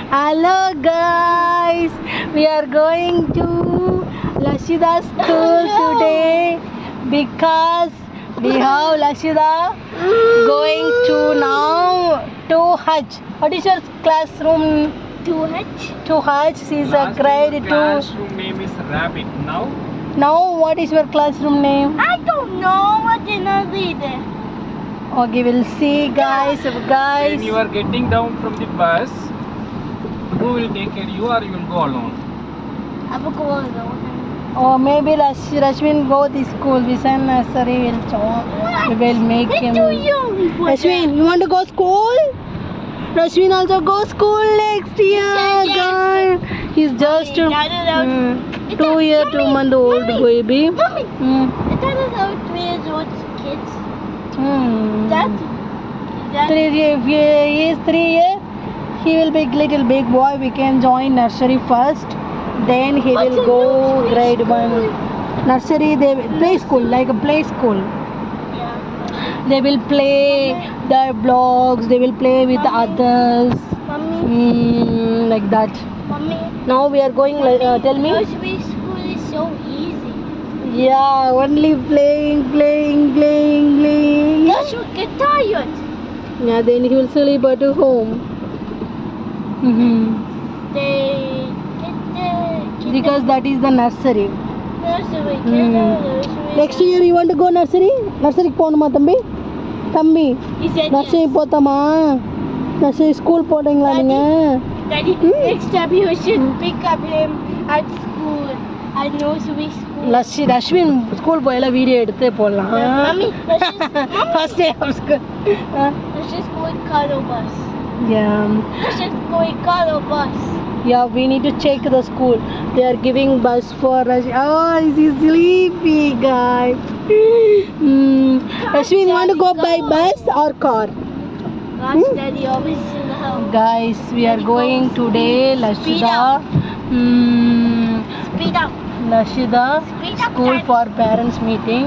Hello guys, we are going to Lashida school today because we have Lashida going to now to Hajj. What is your classroom? 2H. 2H. She is a grade 2. Classroom name is Rabbit. Now what is your classroom name? I don't know. I didn't read it. Okay, we'll see guys. When you are getting down from the bus, who will take care? You or you will go alone? I will go alone. Or maybe Rashmin go to school. We send nursery. We will make him. Too young for Rashmin, you want to go school? Rashmin also go school next year, Yes. guys. He's just 2 year, 2 month old baby. Mommy, Mm. I thought it was 3 years old kids. Mm. That 3 year, if he is 3 year, he will be little big boy. We can join nursery first. Then he will go grade 1. Nursery, they play school, like a play school. Yeah. They will play their blogs. They will play with others. Mommy, Like that. mommy. Now we are going. Tell me. Nursery school is so easy. Yeah, only playing. Yes, you get tired. Yeah, then he will sleep at home. They get Because that is the nursery. nursery. Next year you want to go nursery? Nursery போணுமா தம்பி? தம்பி He said nursery yes. போத்தமா? Nursery school போடுறீங்களா நீங்க? Daddy, next time you should pick up him at school. At nursery school. Rashmin school போயில video எடுத்து போடலாம். Mommy, First day of school. let's just go in cargo bus. Yeah. Let's just go in cargo bus. Yeah, we need to check the school. They are giving bus for Rashmi. Oh, he's sleepy, guys. Rashmi, want to go by bus or car? Gosh, Daddy always in the house. Guys, we are going today, Lashida. Speed up. Lashida Speed up, school Daddy. for parents meeting.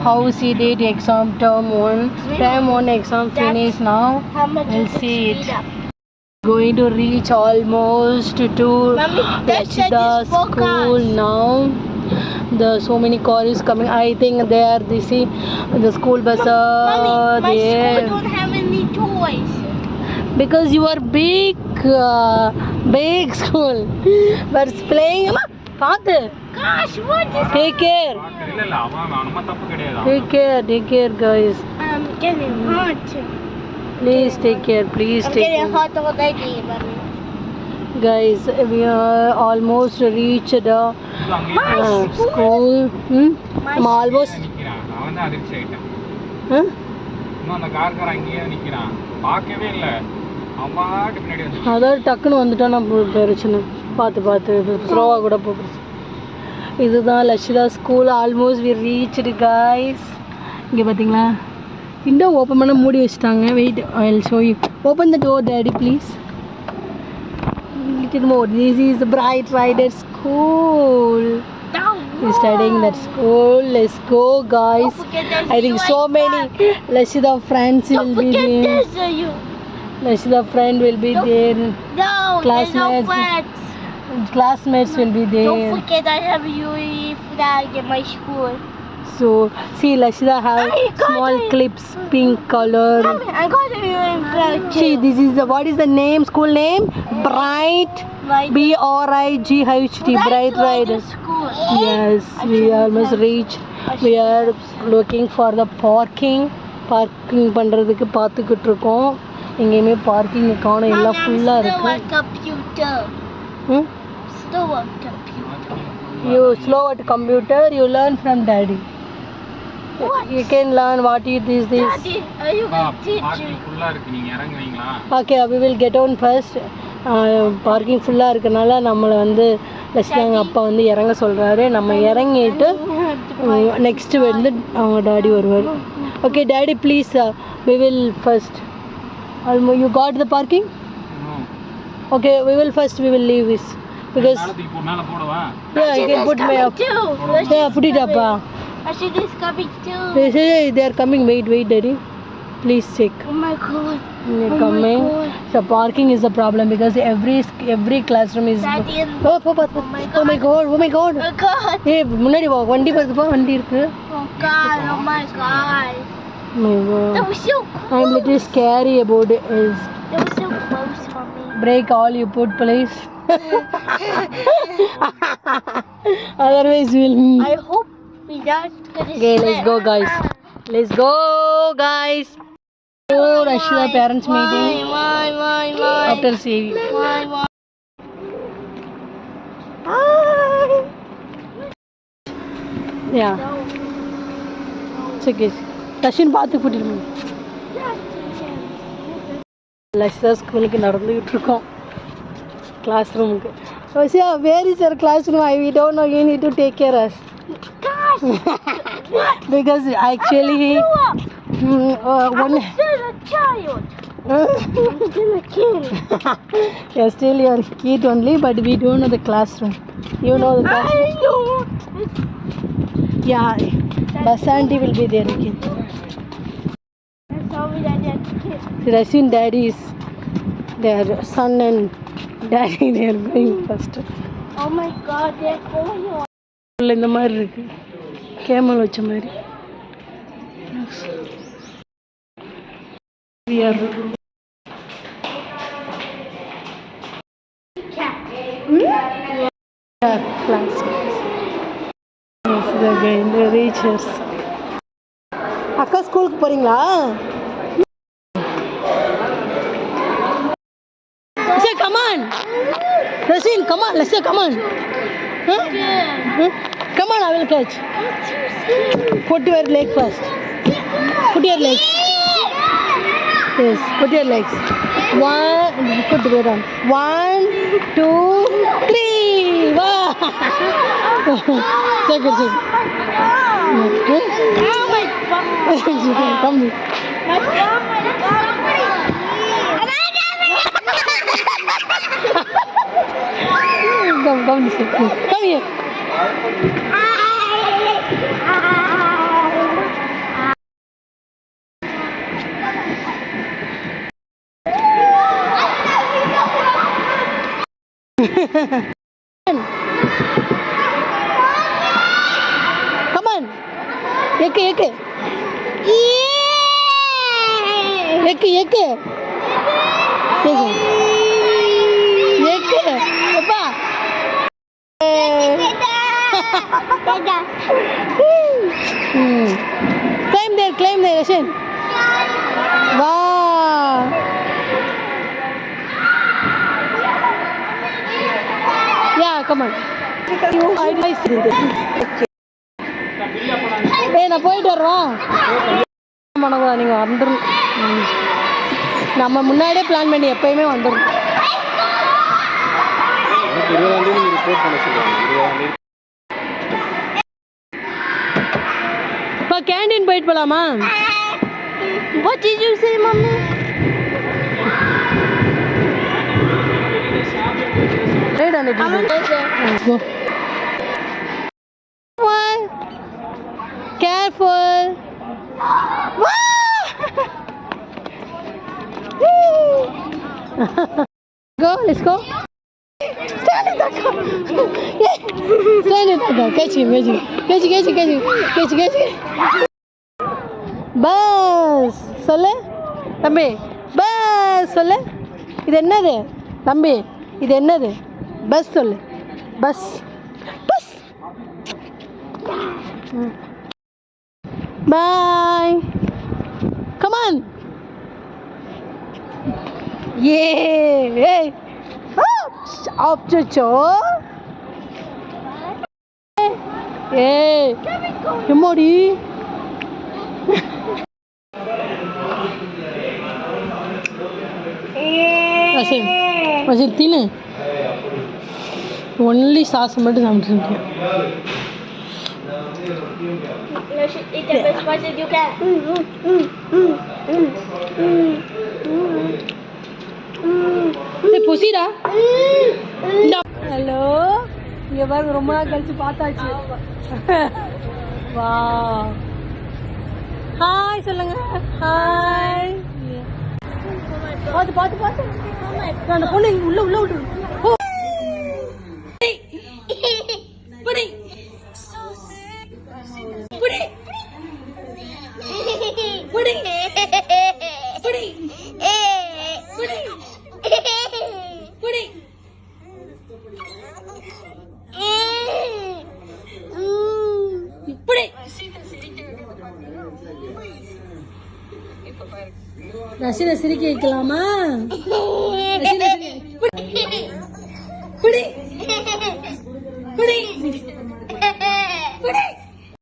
How she did exam term 1. Term 1 exam finished now. How much We'll is the see speed it. up? Going to reach almost to Mommy, that said Lashida this for school cars. now. The so many cars coming. I think they are the school bus Mommy, my there. school don't have any toys. Because you are big school. But playing. Amma, Father, Gosh, what is take care. இல்ல அவன் நம்ம தப்பு கிடையாது. Take care, guys. I'm getting hot. Please take care. I'm getting hot already, Mommy. Guys, we are almost reached the school. I'm almost. நிக்கிறான். அவன் தான் அதிர்ச்சி ஆயிட்டான். Huh? இன்னும் அந்த கார்கார அங்கேயே நிக்கிறான். பார்க்கவே இல்ல. அம்மாட்டு பின்னாடி வந்து. அதாவது டக்குன்னு வந்துட்டா நம்ம பிரச்சனை. பார்த்து ஸ்லோவாக கூட போகுது. இதுதான் Lashitha school. Almost we reached guys. இங்கே பார்த்தீங்களா விண்டோ ஓப்பன் பண்ண மூடி வச்சுட்டாங்க. Wait I will show you. Open the door daddy please. Little more. This is bright rider school. He's studying that school. Let's go, guys. I think so many Lashida friends will be there. Lashida friend will be there. No, Classmates. Classmates will be Don't there. forget I have a UE flag in my school. So see, Lashida have I got small it. clips, pink color. Mommy, I got a UE flag too. See, this is what is the name? School name? Bright. Right. BRIGHT. Bright Rider. School. Yes, we almost reached. We are looking for the parking. Parking பண்றதுக்கு பார்த்துக்கிட்டு இருக்கோம். எங்கேயுமே parking காணோம். எல்லாம் ஃபுல்லாக இருக்கு. Computer. Slow on computer. You slow at computer, you learn from daddy. What? You can learn what it is this. Daddy, are you going to teach parking me? ஃபுல்லா இருக்கு. நீங்க இறங்குவீங்களா? Okay, we will get on first. Parking ஃபுல்லாக இருக்கனால நம்மளை வந்து லட்சுமிங்க அப்பா வந்து இறங்க சொல்கிறாரு. நம்ம இறங்கிட்டு நெக்ஸ்ட்டு வந்து அவங்க டாடி வருவார். Okay daddy please we will first. You got the parking? Okay, we will leave this because மேல போடவா? yeah, I can put my up. Yeah, put it up. Rashid is coming too. They are coming. Wait, daddy. Please check. Oh my god. They're Oh my coming. God. So parking is a problem because every classroom is. Daddy and Oh my god! oh god. Hey, முன்னாடி வா, வண்டி வருதுப்பா, வண்டி இருக்கு. Oh god. Oh my god. Oh my god. That was so cool. I'm little scary about it. Is That was so close for me. break all you put, please. Otherwise we'll. I hope we don't gonna Okay, let's slip. go, guys. Let's go, guys. Oh, Rashida parents meeting Why? after seeing. Why? Yeah. It's okay. Tashin பார்த்து கூட்டிட்டு லக்ஷா ஸ்கூலுக்கு நடந்துகிட்டு இருக்கோம் class ரூமுக்கு. Rashida, where is your classroom? We don't know. You need to take care of us. Because actually one. I'm still a child. I'm still a kid. You're still your kid only, but we don't know the classroom. You know the classroom. I know. Yeah, Basanti will be there again. That's all we did as kids. Rasin daddy is their son and daddy they are going first. Oh my god, they're going on. இந்த மாதிரி இருக்கு, camel வச்ச மாதிரி. We are class. Yes, again the reachers. அக்கா ஸ்கூலுக்கு போறீங்களா? Let's come on. Rasin, come on. Let's come on. Huh? Huh? Come on, I will catch. Put your leg first. Put your legs. Yes, put your legs. Put the weight on. 1, 2, 3. Wow. Check it. Oh my god. Come. My god. Come this way. Come here. Come on. Ek. Appa. Climb there, Rashin. Wow. Yeah, come on. நான் போயிட்டு வர்றோம். நீங்கள் வந்துடும். நம்ம முன்னாடியே plan பண்ணி எப்பயுமே வந்துடும். இப்போ கேண்டீன் போயிட்டு போகலாமா? What did you say, Mommy? Right on it. Go. One. Careful. Go, let's go. Stand in the car. Stand in the car. Catch him. Bus சொல்லு தம்பி, பஸ் சொல்லு. இது என்னது தம்பி? இது என்னது? பஸ் சொல்லு. பஸ். பாய். கமான். ஏய் அச்சோ. ஏய் எம்மாடி. தின்னு. ஒன்லி சாஸ் மட்டும் சாப்பிட்டுருக்கேன். You should eat the best part that you can. புசிடா. ஹலோ, இங்க பாருங்க, ரொம்ப நாள் கழிச்சு பார்த்தாச்சு. வா, ஹாய் சொல்லுங்க. ஹாய். பாத்து பாத்து பாத்து அந்த பொண்ணு இங்க உள்ள உள்ள விட்டு போ. புடி புடி புடி புடி புடி புடி புடி. ரஷித சிரிக்க வைக்கலாமா? புடி புடி புடி